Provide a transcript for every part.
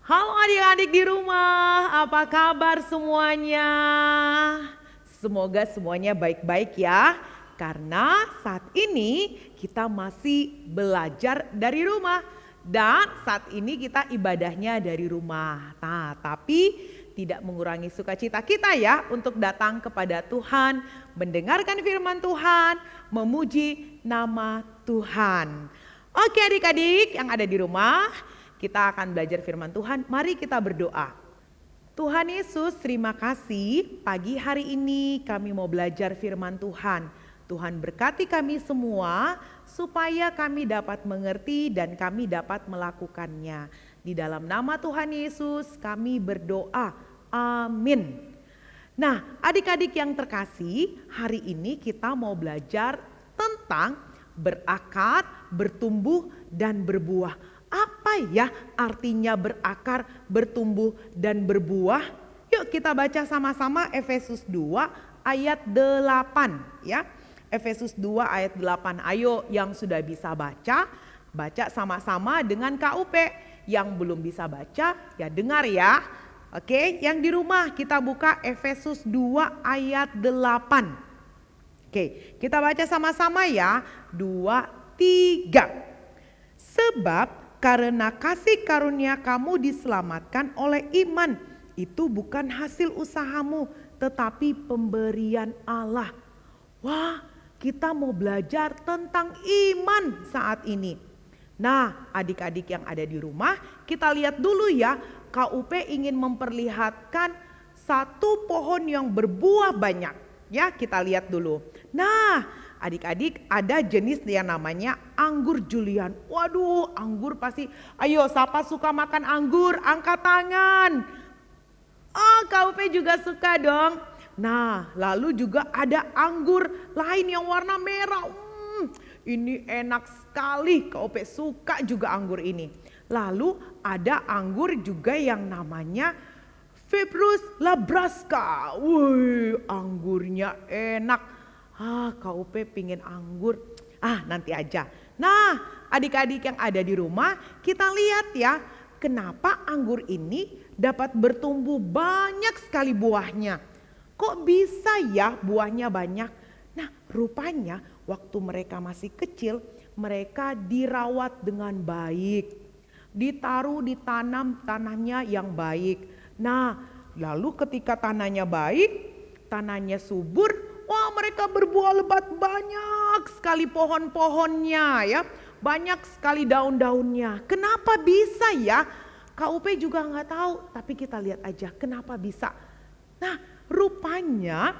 Halo adik-adik di rumah, apa kabar semuanya? Semoga semuanya baik-baik ya. Karena saat ini kita masih belajar dari rumah. Dan saat ini kita ibadahnya dari rumah. Nah, tapi tidak mengurangi sukacita kita ya untuk datang kepada Tuhan, mendengarkan firman Tuhan, memuji nama Tuhan. Oke adik-adik yang ada di rumah, kita akan belajar firman Tuhan. Mari kita berdoa. Tuhan Yesus, terima kasih pagi hari ini kami mau belajar firman Tuhan. Tuhan berkati kami semua supaya kami dapat mengerti dan kami dapat melakukannya. Di dalam nama Tuhan Yesus kami berdoa. Amin. Nah, adik-adik yang terkasih, hari ini kita mau belajar tentang berakar, bertumbuh, dan berbuah. Apa ya artinya berakar, bertumbuh, dan berbuah? Yuk kita baca sama-sama Efesus 2 ayat 8 ya. Efesus 2 ayat 8. Ayo yang sudah bisa baca, baca sama-sama dengan KUP. Yang belum bisa baca ya dengar ya. Oke, yang di rumah kita buka Efesus 2 ayat 8. Oke, kita baca sama-sama ya. 2, 3. Sebab karena kasih karunia kamu diselamatkan oleh iman. Itu bukan hasil usahamu, tetapi pemberian Allah. Wah, kita mau belajar tentang iman saat ini. Nah, adik-adik yang ada di rumah, kita lihat dulu ya. KUP ingin memperlihatkan satu pohon yang berbuah banyak. Ya, kita lihat dulu. Nah, adik-adik ada jenis yang namanya anggur Julian. Waduh, anggur pasti. Ayo, siapa suka makan anggur? Angkat tangan. Oh, KUP juga suka dong. Nah, lalu juga ada anggur lain yang warna merah. Ini enak sekali, KUP suka juga anggur ini. Lalu ada anggur juga yang namanya Petrus Labraska. Wih, anggurnya enak. KUP pingin anggur. Nanti aja. Nah, adik-adik yang ada di rumah, kita lihat ya, kenapa anggur ini dapat bertumbuh banyak sekali buahnya. Kok bisa ya buahnya banyak? Nah, rupanya waktu mereka masih kecil, mereka dirawat dengan baik. Ditaruh ditanam tanahnya yang baik. Nah, lalu ketika tanahnya baik, tanahnya subur, wah mereka berbuah lebat, banyak sekali pohon-pohonnya ya. Banyak sekali daun-daunnya. Kenapa bisa ya? KUP juga nggak tahu, tapi kita lihat aja kenapa bisa. Nah, rupanya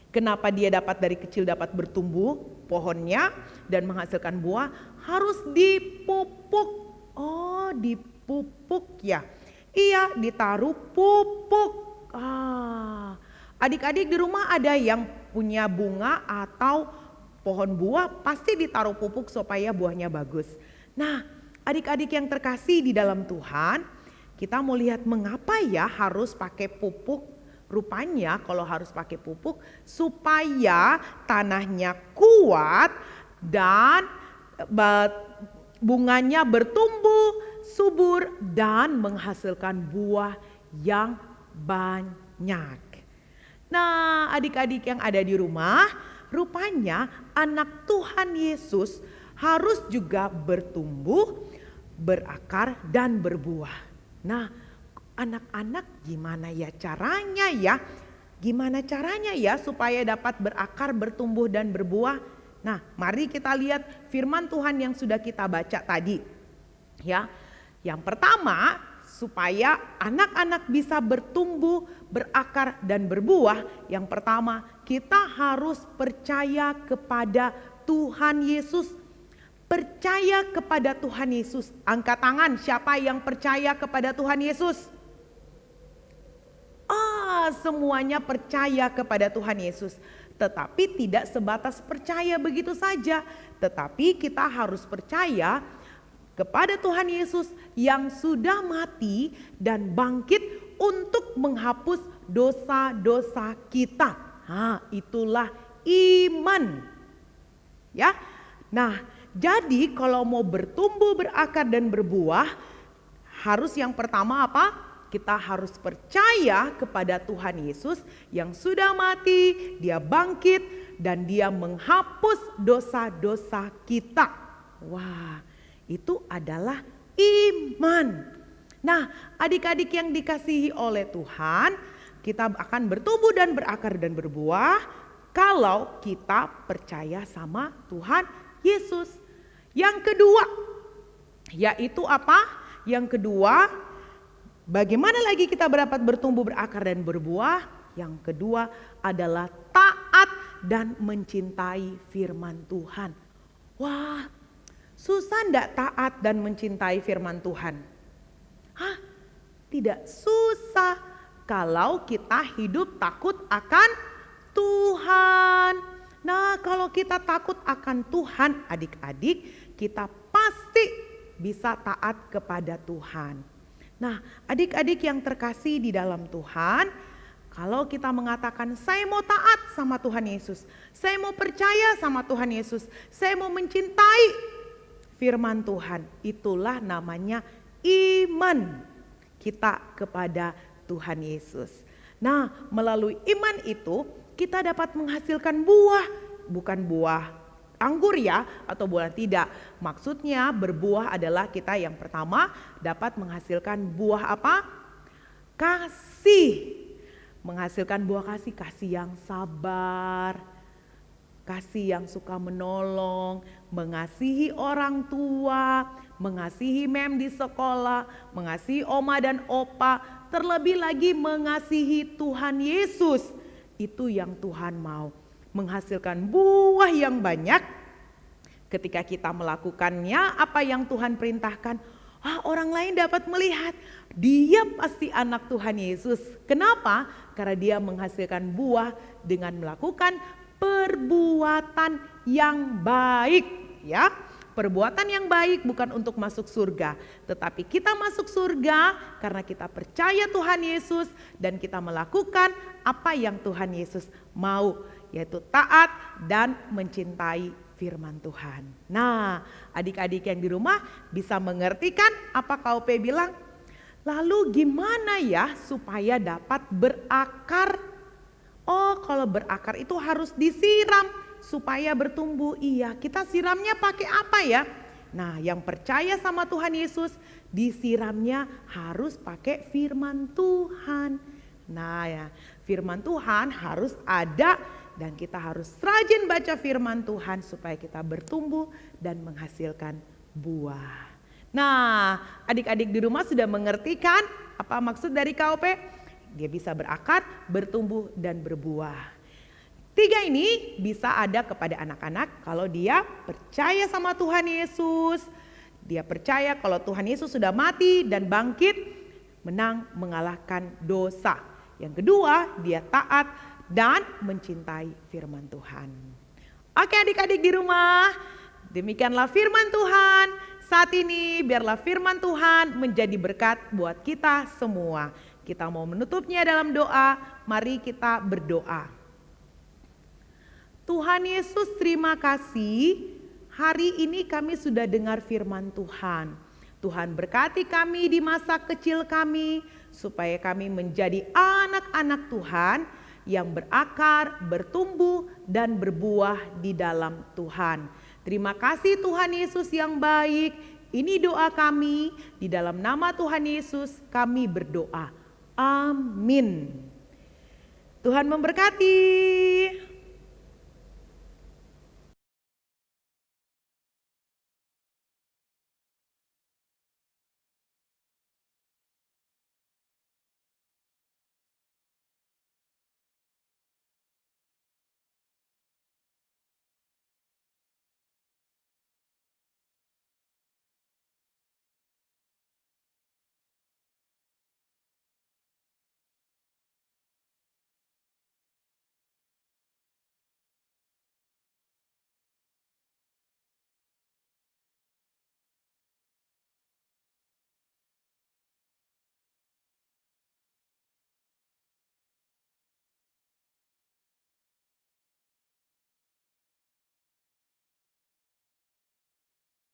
kenapa dia dapat dari kecil dapat bertumbuh pohonnya dan menghasilkan buah, harus dipupuk. Oh, dipupuk ya. Iya, ditaruh pupuk. Adik-adik di rumah ada yang punya bunga atau pohon buah, pasti ditaruh pupuk supaya buahnya bagus. Nah, adik-adik yang terkasih di dalam Tuhan, kita mau lihat mengapa ya harus pakai pupuk. Rupanya kalau harus pakai pupuk supaya tanahnya kuat dan bunganya bertumbuh subur dan menghasilkan buah yang banyak. Nah, adik-adik yang ada di rumah, rupanya anak Tuhan Yesus harus juga bertumbuh, berakar dan berbuah. Nah, anak-anak gimana ya caranya ya? Gimana caranya ya supaya dapat berakar, bertumbuh dan berbuah? Nah, mari kita lihat firman Tuhan yang sudah kita baca tadi. Ya. Yang pertama, supaya anak-anak bisa bertumbuh, berakar dan berbuah, yang pertama kita harus percaya kepada Tuhan Yesus. Percaya kepada Tuhan Yesus. Angkat tangan, siapa yang percaya kepada Tuhan Yesus? Semuanya percaya kepada Tuhan Yesus. Tetapi tidak sebatas percaya begitu saja. Tetapi kita harus percaya kepada Tuhan Yesus yang sudah mati dan bangkit untuk menghapus dosa-dosa kita. Itulah iman. Ya. Nah, jadi kalau mau bertumbuh, berakar dan berbuah, harus yang pertama apa? Kita harus percaya kepada Tuhan Yesus yang sudah mati, dia bangkit dan dia menghapus dosa-dosa kita. Wah, itu adalah iman. Nah, adik-adik yang dikasihi oleh Tuhan, kita akan bertumbuh dan berakar dan berbuah kalau kita percaya sama Tuhan Yesus. Yang kedua, yaitu apa? Yang kedua, bagaimana lagi kita dapat bertumbuh, berakar dan berbuah? Yang kedua adalah taat dan mencintai firman Tuhan. Wah, susah enggak taat dan mencintai firman Tuhan? Hah? Tidak susah kalau kita hidup takut akan Tuhan. Nah, kalau kita takut akan Tuhan, adik-adik, kita pasti bisa taat kepada Tuhan. Nah, adik-adik yang terkasih di dalam Tuhan, kalau kita mengatakan saya mau taat sama Tuhan Yesus, saya mau percaya sama Tuhan Yesus, saya mau mencintai firman Tuhan, itulah namanya iman kita kepada Tuhan Yesus. Nah, melalui iman itu kita dapat menghasilkan buah, bukan buah anggur ya, atau buah tidak. Maksudnya berbuah adalah kita yang pertama dapat menghasilkan buah apa? Kasih. Menghasilkan buah kasih, kasih yang sabar, kasih yang suka menolong, mengasihi orang tua, mengasihi mem di sekolah, mengasihi oma dan opa, terlebih lagi mengasihi Tuhan Yesus. Itu yang Tuhan mau. Menghasilkan buah yang banyak ketika kita melakukannya apa yang Tuhan perintahkan. Orang lain dapat melihat dia pasti anak Tuhan Yesus. Kenapa? Karena dia menghasilkan buah dengan melakukan perbuatan yang baik, ya. Perbuatan yang baik bukan untuk masuk surga, tetapi kita masuk surga karena kita percaya Tuhan Yesus dan kita melakukan apa yang Tuhan Yesus mau, yaitu taat dan mencintai firman Tuhan. Nah, adik-adik yang di rumah bisa mengerti kan apa KOP bilang? Lalu gimana ya supaya dapat berakar? Oh, kalau berakar itu harus disiram supaya bertumbuh. Iya, kita siramnya pakai apa ya? Nah, yang percaya sama Tuhan Yesus disiramnya harus pakai firman Tuhan. Nah ya, firman Tuhan harus ada dan kita harus rajin baca firman Tuhan supaya kita bertumbuh dan menghasilkan buah. Nah, adik-adik di rumah sudah mengerti kan apa maksud dari KOP? Dia bisa berakar, bertumbuh dan berbuah. 3 ini bisa ada kepada anak-anak kalau dia percaya sama Tuhan Yesus. Dia percaya kalau Tuhan Yesus sudah mati dan bangkit, menang mengalahkan dosa. Yang kedua, dia taat dan mencintai firman Tuhan. Oke adik-adik di rumah, demikianlah firman Tuhan. Saat ini biarlah firman Tuhan menjadi berkat buat kita semua. Kita mau menutupnya dalam doa, mari kita berdoa. Tuhan Yesus, terima kasih. Hari ini kami sudah dengar firman Tuhan. Tuhan berkati kami di masa kecil kami, supaya kami menjadi anak-anak Tuhan yang berakar, bertumbuh, dan berbuah di dalam Tuhan. Terima kasih Tuhan Yesus yang baik. Ini doa kami, di dalam nama Tuhan Yesus kami berdoa. Amin. Tuhan memberkati.